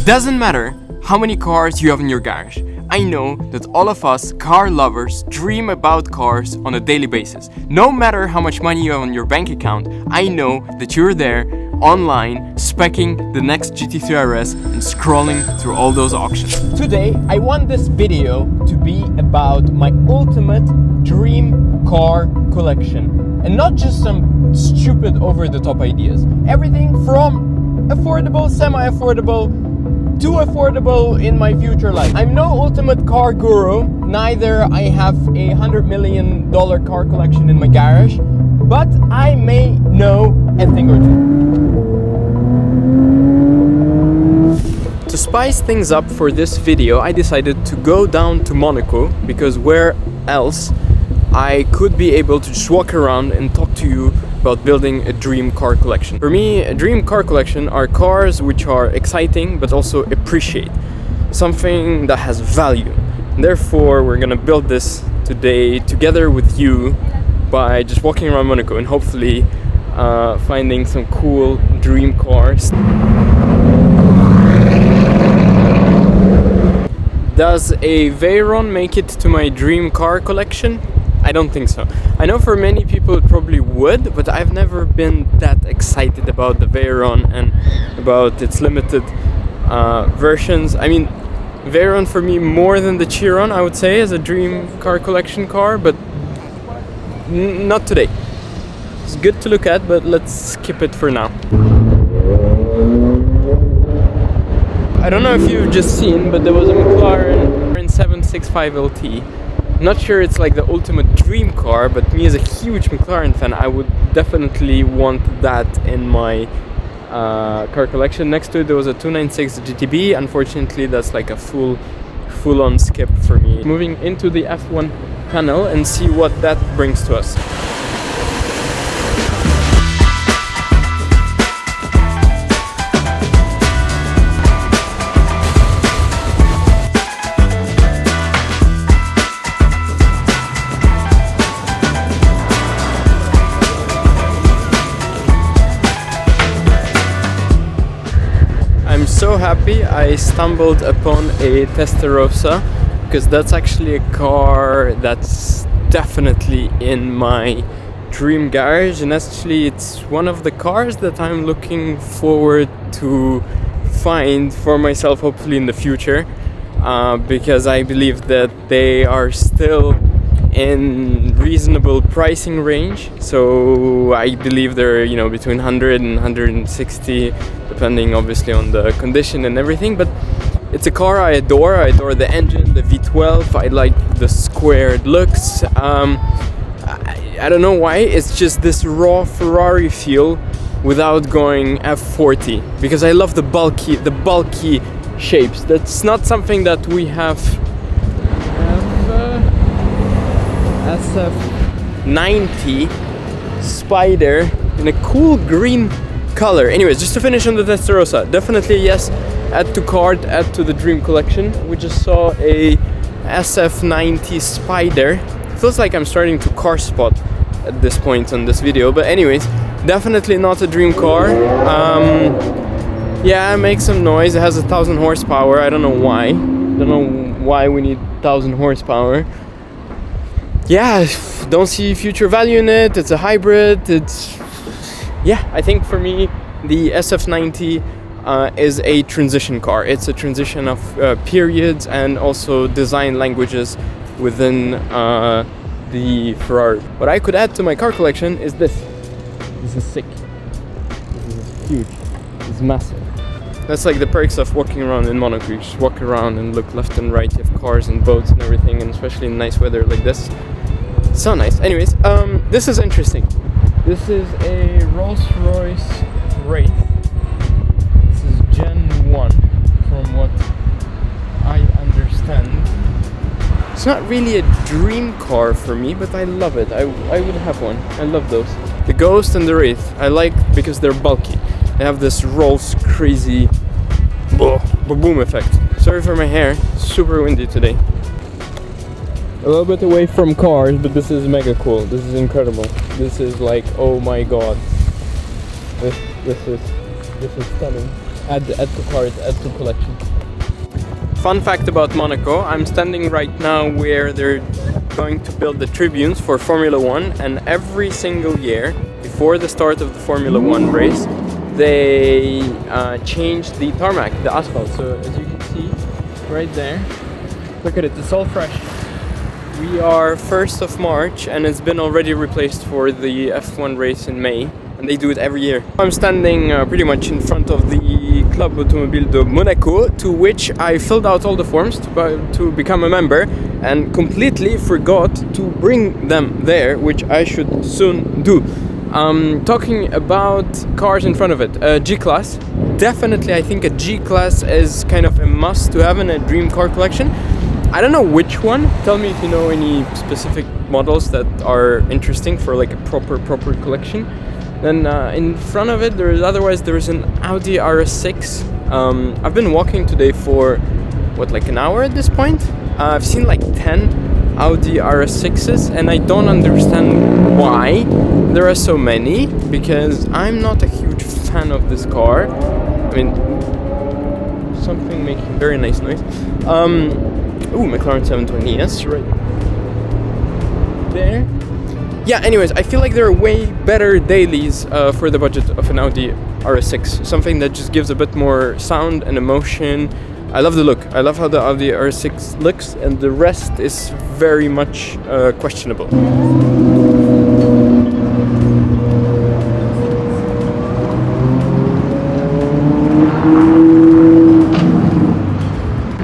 doesn't matter how many cars you have in your garage. I know that all of us car lovers dream about cars on a daily basis. No matter how much money you have on your bank account, I know that you're there online speccing the next GT3 RS and scrolling through all those auctions. Today, I want this video to be about my ultimate dream car collection. And not just some stupid over-the-top ideas. Everything from affordable, semi-affordable, too affordable in my future life. I'm no ultimate car guru, neither I have a $100 million car collection in my garage, but I may know a thing or two. To spice things up for this video, I decided to go down to Monaco, because where else I could be able to just walk around and talk to you about building a dream car collection. For me, a dream car collection are cars which are exciting but also appreciate something that has value. And therefore, we're gonna build this today together with you by just walking around Monaco and hopefully finding some cool dream cars. Does a Veyron make it to my dream car collection? I don't think so. I know for many people it probably would, but I've never been that excited about the Veyron and about its limited versions. I mean, Veyron for me more than the Chiron, I would say, as a dream car collection car, but not today. It's good to look at, but let's skip it for now. I don't know if you've just seen, but there was a McLaren 765 LT. Not sure it's like the ultimate dream car, but me as a huge McLaren fan, I would definitely want that in my car collection. Next to it there was a 296 GTB. Unfortunately, that's like a full-on skip for me. Moving into the F1 panel and see what that brings to us. So happy I stumbled upon a Testarossa, because that's actually a car that's definitely in my dream garage, and actually it's one of the cars that I'm looking forward to find for myself hopefully in the future, because I believe that they are still in reasonable pricing range. So I believe they're, you know, between 100 and 160, depending obviously on the condition and everything. But it's a car I adore. I adore the engine, the V12. I like the squared looks. I don't know why, it's just this raw Ferrari feel without going F40, because I love the bulky shapes. That's not something that we have SF90 Spider in a cool green color. Anyways, just to finish on the Testarossa, definitely yes, add to cart, add to the dream collection. We just saw a SF90 Spider. Feels like I'm starting to car spot at this point on this video, but anyways, definitely not a dream car. Yeah, it makes some noise. It has 1,000 horsepower. I don't know why. Don't know why we need 1,000 horsepower. Yeah, don't see future value in it. It's a hybrid. Yeah, I think for me the SF90 is a transition car. It's a transition of periods and also design languages within the Ferrari. What I could add to my car collection is this. This is sick. This is huge. It's massive. That's like the perks of walking around in Monaco. You just walk around and look left and right. You have cars and boats and everything, and especially in nice weather like this. So nice. Anyways, this is interesting. This is a Rolls-Royce Wraith. This is Gen 1, from what I understand. It's not really a dream car for me, but I love it. I would have one. I love those. The Ghost and the Wraith, I like because they're bulky. They have this Rolls crazy boom effect. Sorry for my hair, super windy today. A little bit away from cars, but this is mega cool. This is incredible. This is like, oh my god. This is stunning. Add to cart, add to collection. Fun fact about Monaco, I'm standing right now where they're going to build the tribunes for Formula 1, and every single year, before the start of the Formula 1 race, they change the tarmac, the asphalt. So as you can see, right there, look at it, it's all fresh. We are 1st of March and it's been already replaced for the F1 race in May, and they do it every year. I'm standing pretty much in front of the Club Automobile de Monaco, to which I filled out all the forms to become a member, and completely forgot to bring them there, which I should soon do. Talking about cars in front of it, G-Class. Definitely I think a G-Class is kind of a must to have in a dream car collection. I don't know which one. Tell me if you know any specific models that are interesting for like a proper collection. Then in front of it, there's an Audi RS6. I've been walking today for like an hour at this point. I've seen like 10 Audi RS6s, and I don't understand why there are so many, because I'm not a huge fan of this car. I mean, something making very nice noise. Ooh, McLaren 720, yes, right there. Yeah, anyways, I feel like there are way better dailies for the budget of an Audi RS6. Something that just gives a bit more sound and emotion. I love the look. I love how the Audi RS6 looks, and the rest is very much questionable.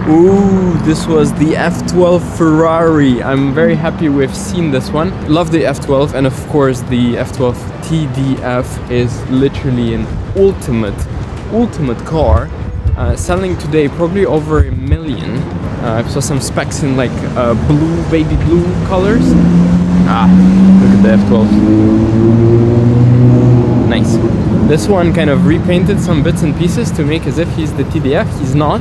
Ooh, this was the F12 Ferrari. I'm very happy we've seen this one. Love the F12, and of course the F12 TDF is literally an ultimate car. Selling today probably over 1 million. I saw some specs in like baby blue colors. Look at the F12. Nice. This one kind of repainted some bits and pieces to make as if he's the TDF. He's not.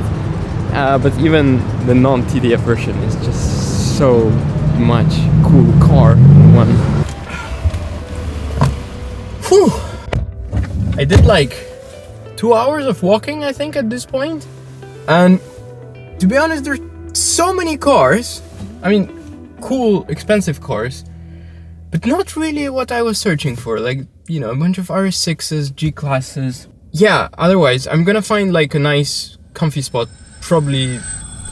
But even the non-TDF version is just so much cool car in one. Whew! I did like 2 hours of walking, I think, at this point. And to be honest, there's so many cars. I mean, cool, expensive cars, but not really what I was searching for. Like, you know, a bunch of RS6s, G-Classes. Yeah, otherwise, I'm gonna find like a nice, comfy spot, probably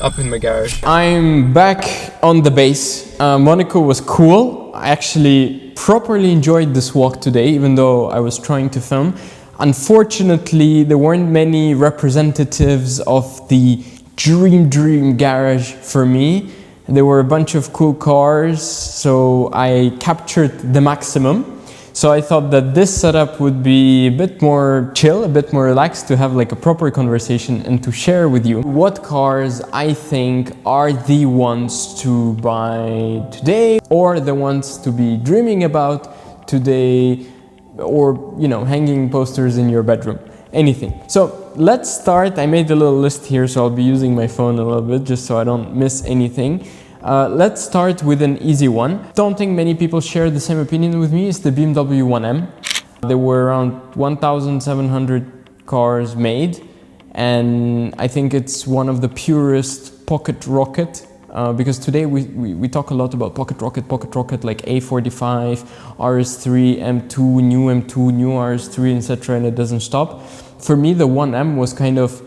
up in my garage. I'm back on the base. Monaco was cool. I actually properly enjoyed this walk today, even though I was trying to film. Unfortunately, there weren't many representatives of the dream garage for me. There were a bunch of cool cars, so I captured the maximum. So I thought that this setup would be a bit more chill, a bit more relaxed, to have like a proper conversation and to share with you what cars I think are the ones to buy today, or the ones to be dreaming about today, or, you know, hanging posters in your bedroom, anything. So let's start. I made a little list here, so I'll be using my phone a little bit just so I don't miss anything. Let's start with an easy one. Don't think many people share the same opinion with me. It's the BMW 1M. There were around 1,700 cars made, and I think it's one of the purest pocket rocket, because today we talk a lot about pocket rocket like A45, RS3, M2, new RS3, etc., and it doesn't stop. For me, the 1M was kind of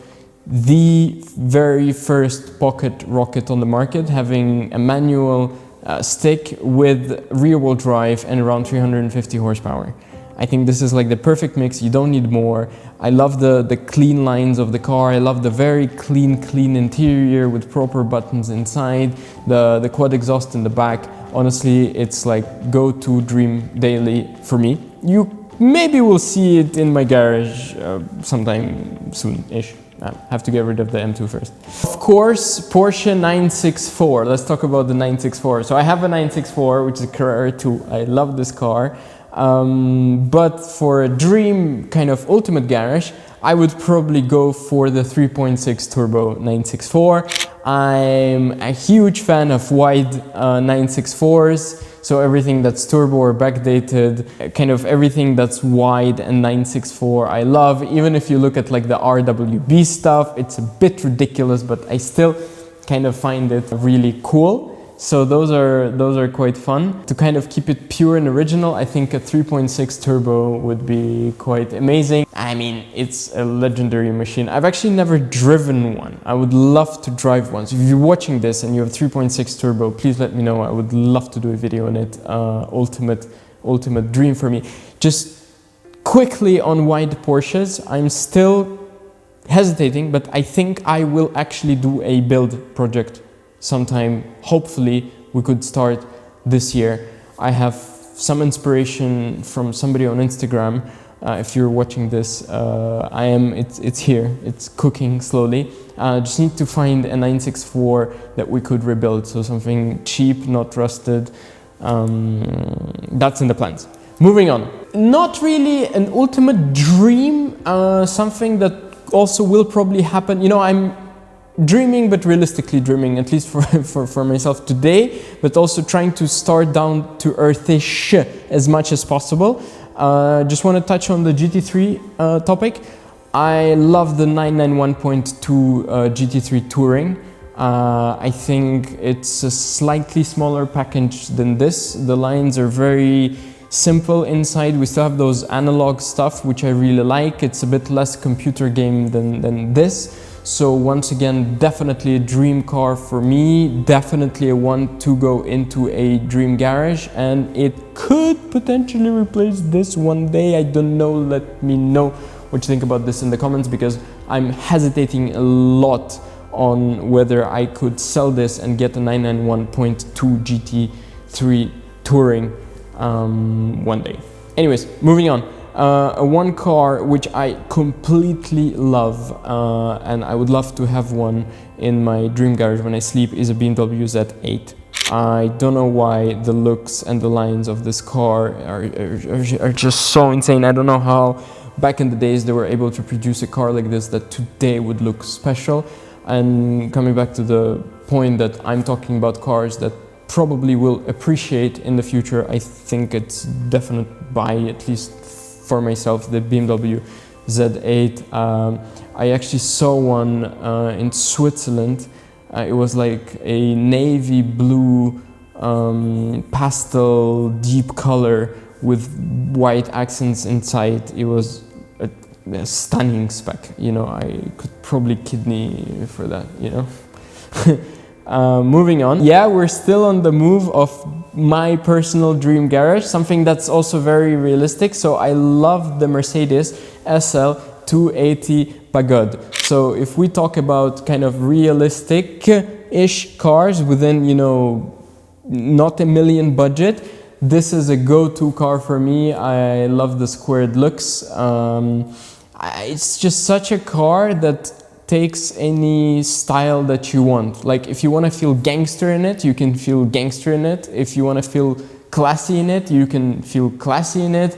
the very first pocket rocket on the market, having a manual stick with rear-wheel drive and around 350 horsepower. I think this is like the perfect mix. You don't need more. I love the clean lines of the car. I love the very clean interior with proper buttons inside, the quad exhaust in the back. Honestly, it's like go-to dream daily for me. You maybe will see it in my garage sometime soon-ish. I have to get rid of the M2 first. Of course, Porsche 964. Let's talk about the 964. So I have a 964, which is a Carrera 2. I love this car. But for a dream kind of ultimate garage, I would probably go for the 3.6 turbo 964. I'm a huge fan of wide 964s, so everything that's turbo or backdated, kind of everything that's wide and 964 I love. Even if you look at like the RWB stuff, it's a bit ridiculous, but I still kind of find it really cool. So those are quite fun. To kind of keep it pure and original, I think a 3.6 turbo would be quite amazing. I mean, it's a legendary machine. I've actually never driven one. I would love to drive one. So if you're watching this and you have 3.6 turbo, please let me know. I would love to do a video on it. Ultimate dream for me. Just quickly on wide Porsches, I'm still hesitating, but I think I will actually do a build project sometime. Hopefully we could start this year. I have some inspiration from somebody on Instagram. If you're watching this, it's here, it's cooking slowly. Just need to find a 964 that we could rebuild, so something cheap, not rusted. That's in the plans. Moving on. Not really an ultimate dream, something that also will probably happen. You know, I'm dreaming, but realistically dreaming, at least for myself today, but also trying to start down to earthish as much as possible. Just want to touch on the GT3 topic. I love the 991.2 GT3 Touring. I think it's a slightly smaller package than this. The lines are very simple inside. We still have those analog stuff, which I really like. It's a bit less computer game than this. So once again, definitely a dream car for me, definitely a one to go into a dream garage, and it could potentially replace this one day. I don't know, let me know what you think about this in the comments, because I'm hesitating a lot on whether I could sell this and get a 991.2 GT3 Touring one day. Anyways, moving on. One car which I completely love and I would love to have one in my dream garage when I sleep is a BMW Z8. I don't know why the looks and the lines of this car are just so insane. I don't know how back in the days they were able to produce a car like this that today would look special. And coming back to the point that I'm talking about cars that probably will appreciate in the future, I think it's definite buy, at least for myself, the BMW Z8. I actually saw one in Switzerland. It was like a navy blue pastel deep color with white accents inside. It was a stunning spec, you know. I could probably kidney for that, you know. Moving on. Yeah, we're still on the move of my personal dream garage, something that's also very realistic. So I love the Mercedes SL 280 Pagode. So if we talk about kind of realistic-ish cars within, you know, not $1 million budget, this is a go-to car for me. I love the squared looks. It's just such a car that takes any style that you want. Like if you want to feel gangster in it, you can feel gangster in it. If you want to feel classy in it, you can feel classy in it.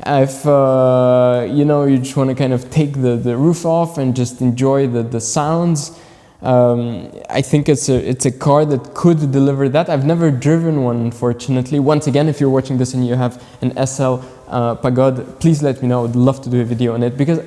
If you know, you just want to kind of take the roof off and just enjoy the sounds, I think it's a car that could deliver that. I've never driven one, unfortunately. Once again, if you're watching this and you have an SL Pagode, please let me know. I would love to do a video on it, because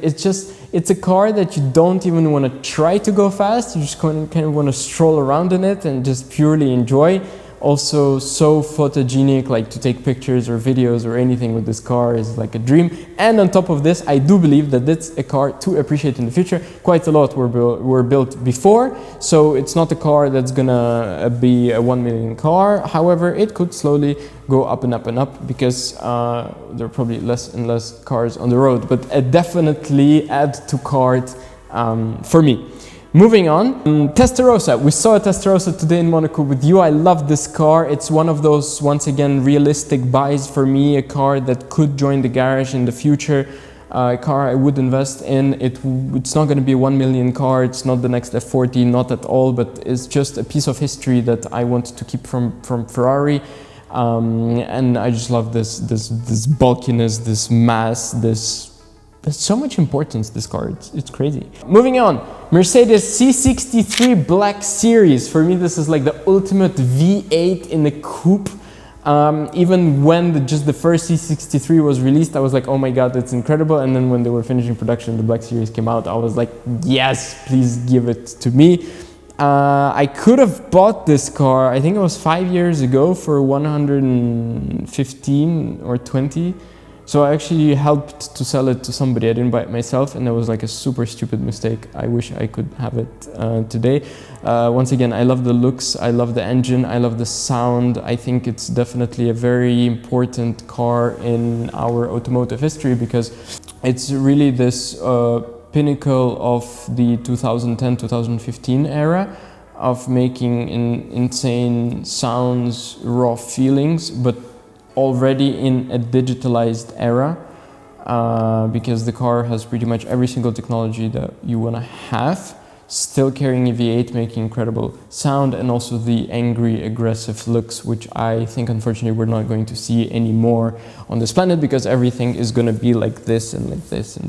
it's a car that you don't even want to try to go fast. You just kind of want to stroll around in it and just purely enjoy. Also so photogenic, like to take pictures or videos or anything with this car is like a dream. And on top of this, I do believe that it's a car to appreciate in the future. Quite a lot were built before, so it's not a car that's gonna be a 1 million car. However, it could slowly go up and up and up, because there are probably less and less cars on the road, but definitely add to cart for me. Moving on, Testarossa. We saw a Testarossa today in Monaco with you. I love this car. It's one of those, once again, realistic buys for me. A car that could join the garage in the future. A car I would invest in. It's not going to be a 1 million car. It's not the next F40, not at all. But it's just a piece of history that I want to keep from Ferrari. And I just love this bulkiness, this mass, there's so much importance, this car, it's crazy. Moving on, Mercedes C63 Black Series. For me, this is like the ultimate V8 in the coupe. Even when just the first C63 was released, I was like, oh my god, it's incredible. And then when they were finishing production, the Black Series came out, I was like, yes, please give it to me. I could have bought this car, I think it was 5 years ago, for 115 or 20. So I actually helped to sell it to somebody. I didn't buy it myself, and that was like a super stupid mistake. I wish I could have it today. Once again, I love the looks, I love the engine, I love the sound. I think it's definitely a very important car in our automotive history, because it's really this pinnacle of the 2010-2015 era of making insane sounds, raw feelings, but already in a digitalized era, because the car has pretty much every single technology that you want to have, still carrying a V8, making incredible sound, and also the angry, aggressive looks, which I think unfortunately we're not going to see anymore on this planet, because everything is going to be like this and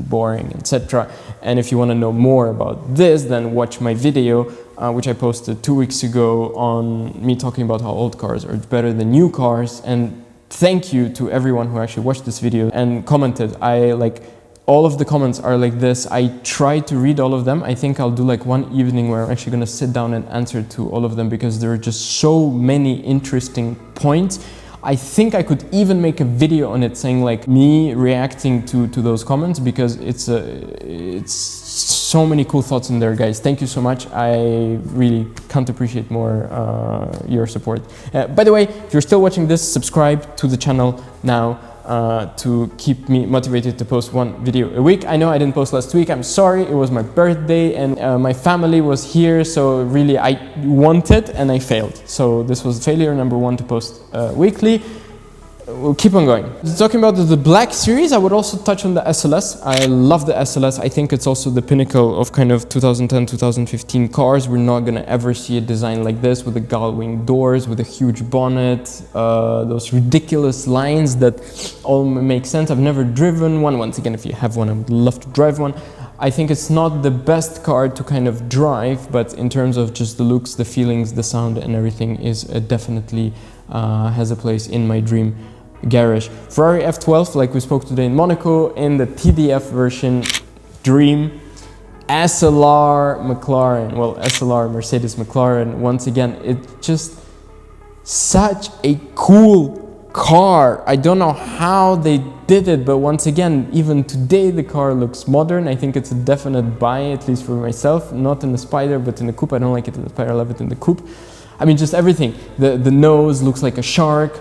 boring, etc. And if you want to know more about this, then watch my video, which I posted 2 weeks ago, on me talking about how old cars are better than new cars. And thank you to everyone who actually watched this video and commented. All of the comments are like this. I try to read all of them. I think I'll do like one evening where I'm actually gonna sit down and answer to all of them, because there are just so many interesting points. I think I could even make a video on it, saying like me reacting to those comments, because it's so many cool thoughts in there, guys. Thank you so much. I really can't appreciate more your support. By the way, if you're still watching this, subscribe to the channel now to keep me motivated to post one video a week. I know I didn't post last week. I'm sorry. It was my birthday and my family was here, so really I wanted and I failed. So this was failure number one, to post weekly. We'll keep on going. Talking about the Black Series, I would also touch on the SLS. I love the SLS. I think it's also the pinnacle of kind of 2010-2015 cars. We're not gonna ever see a design like this, with the gull-wing doors, with a huge bonnet, those ridiculous lines that all make sense. I've never driven one. Once again, if you have one, I would love to drive one. I think it's not the best car to kind of drive, but in terms of just the looks, the feelings, the sound and everything, is definitely has a place in my dream garage. Ferrari F12, like we spoke today in Monaco, in the TDF version, dream. SLR McLaren, well, SLR Mercedes McLaren, once again, it's just such a cool car. I don't know how they did it, but once again, even today the car looks modern. I think it's a definite buy, at least for myself, not in the Spider, but in the coupe. I don't like it in the Spider, I love it in the coupe. I mean, just everything. The nose looks like a shark,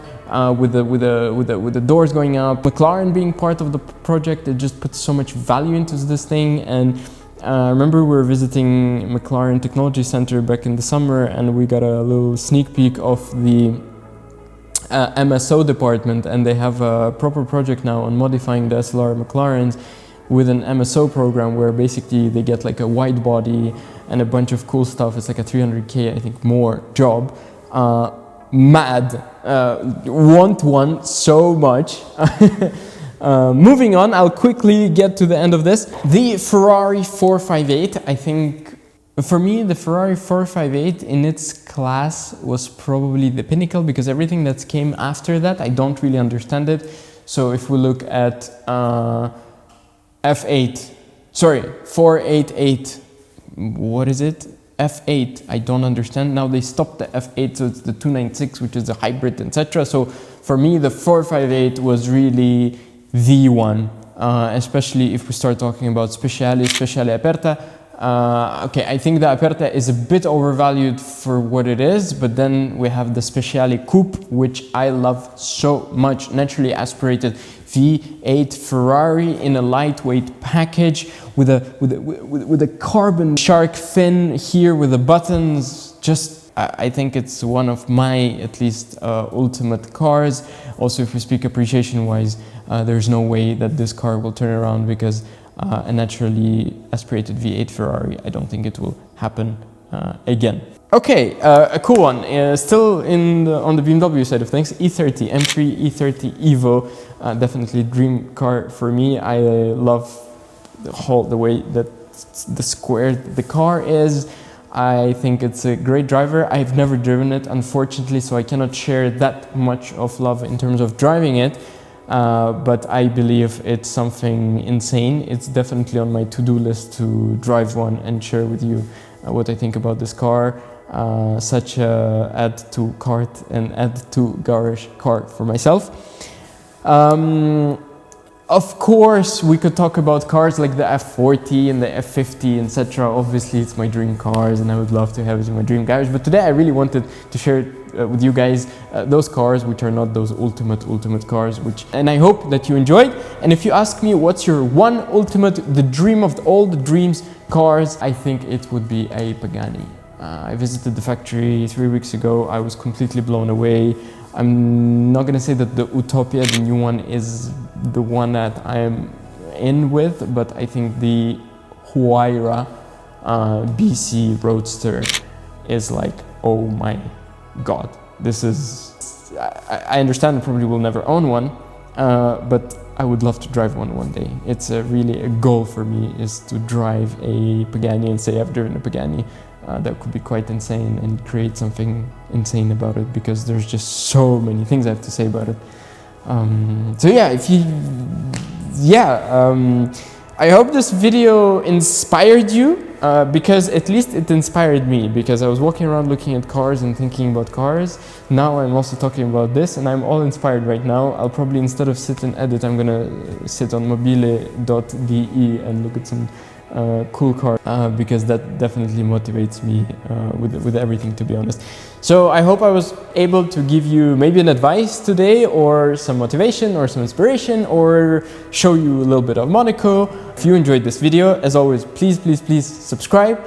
with the doors going up. McLaren being part of the project, it just puts so much value into this thing. And I remember we were visiting McLaren Technology Center back in the summer, and we got a little sneak peek of the MSO department, and they have a proper project now on modifying the SLR McLarens with an MSO program, where basically they get like a wide body and a bunch of cool stuff. It's like a 300K, I think, more job. Mad. Want one so much. Moving on, I'll quickly get to the end of this. The Ferrari 458, I think, for me, the Ferrari 458 in its class was probably the pinnacle, because everything that came after that, I don't really understand it. So if we look at F8, sorry, 488, what is it? F8, I don't understand. Now they stopped the F8, so it's the 296, which is a hybrid, etc. So for me, the 458 was really the one, especially if we start talking about Speciale Aperta. Okay, I think the Aperta is a bit overvalued for what it is, but then we have the Speciale Coupe, which I love so much. Naturally aspirated V8 Ferrari in a lightweight package with a carbon shark fin here with the buttons. Just, I think it's one of my, at least, ultimate cars. Also, if we speak appreciation-wise, there's no way that this car will turn around, because a naturally aspirated V8 Ferrari, I don't think it will happen again. Okay, a cool one. Still on the BMW side of things, E30 M3, E30 Evo, definitely dream car for me. I love the way that the square the car is. I think it's a great driver. I've never driven it, unfortunately, so I cannot share that much of love in terms of driving it. But I believe it's something insane. It's definitely on my to-do list to drive one and share with you what I think about this car. Such a add to cart and add to garage car for myself. Of course, we could talk about cars like the F40 and the F50, etc. Obviously, it's my dream cars and I would love to have it in my dream garage. But today I really wanted to share with you guys those cars which are not those ultimate cars. And I hope that you enjoyed. And if you ask me what's your one ultimate, the dream of all the dreams cars, I think it would be a Pagani. I visited the factory 3 weeks ago. I was completely blown away. I'm not gonna say that the Utopia, the new one, is the one that I'm in with, but I think the Huayra BC Roadster is like, oh my god. This is, I understand I probably will never own one, but I would love to drive one day. It's really a goal for me, is to drive a Pagani and say I've driven a Pagani. That could be quite insane and create something insane about it, because there's just so many things I have to say about it. So yeah, I hope this video inspired you, because at least it inspired me, because I was walking around looking at cars and thinking about cars. Now I'm also talking about this and I'm all inspired right now. I'll probably, instead of sit and edit, I'm gonna sit on mobile.de and look at some cool car, because that definitely motivates me with everything, to be honest. So I hope I was able to give you maybe an advice today, or some motivation or some inspiration, or show you a little bit of Monaco. If you enjoyed this video, as always, please subscribe.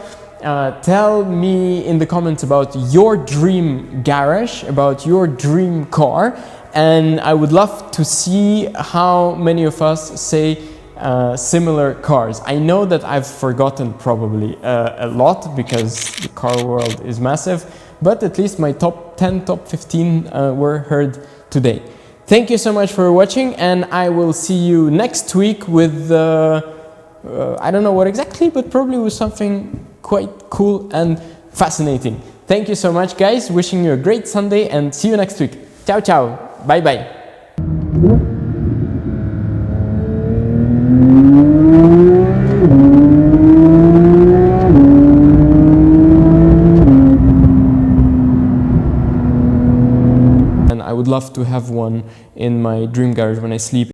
Tell me in the comments about your dream garage, about your dream car, and I would love to see how many of us say similar cars. I know that I've forgotten probably a lot, because the car world is massive, but at least my top 10, top 15 were heard today. Thank you so much for watching, and I will see you next week with I don't know what exactly, but probably with something quite cool and fascinating. Thank you so much, guys. Wishing you a great Sunday, and see you next week. Ciao, ciao. Bye bye. I would love to have one in my dream garage when I sleep.